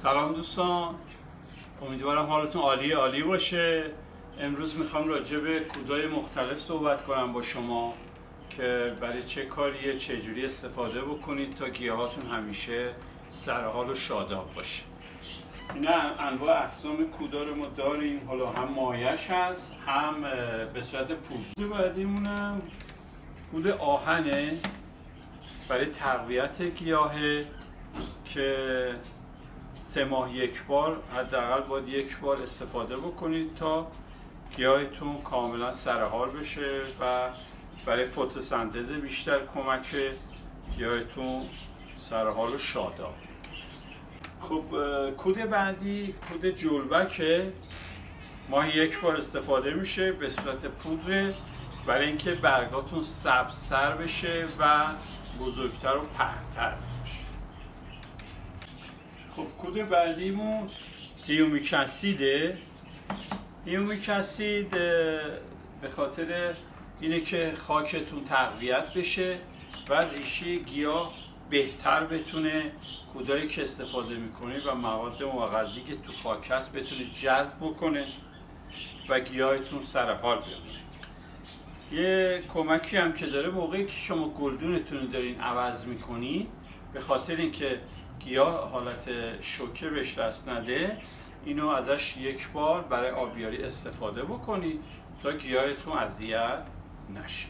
سلام دوستان، امیدوارم حالتون عالی باشه. امروز میخوام راجع به کودهای مختلف صحبت کنم با شما که برای چه کاریه، چجوری استفاده بکنید تا گیاهاتون همیشه سرحال و شاداب باشه. این انواع اقسام کودا رو ما داریم، حالا هم مایش هست هم به صورت پودر. بعدیمونم کود آهنه برای تقویت گیاهه که 3 ماه یک بار حداقل باید 1 بار استفاده بکنید تا گیاهتون کاملا سرحال بشه و برای فتوسنتز بیشتر کمک گیاهتون سرحال و شاداب. خب کود بعدی کود جلبکه، ماهی 1 بار استفاده میشه به صورت پودر برای اینکه برگاتون سبزتر بشه و بزرگتر و پهن‌تر بشه. خب کود بعدیمون هیومیک اسیده. هیومیک اسید به خاطر اینه که خاکتون تقویت بشه و ریشه گیاه بهتر بتونه کودایی که استفاده میکنه و مواد مغذی که تو خاک هست بتونه جذب بکنه و گیاهتون سرحال بمونه. یه کمکی هم که داره موقعی که شما گلدونتون دارین عوض میکنین، به خاطر اینکه گیاه حالت شوکه بهش دست نده، اینو ازش 1 بار برای آبیاری استفاده بکنید تا گیاهتون اذیت نشه.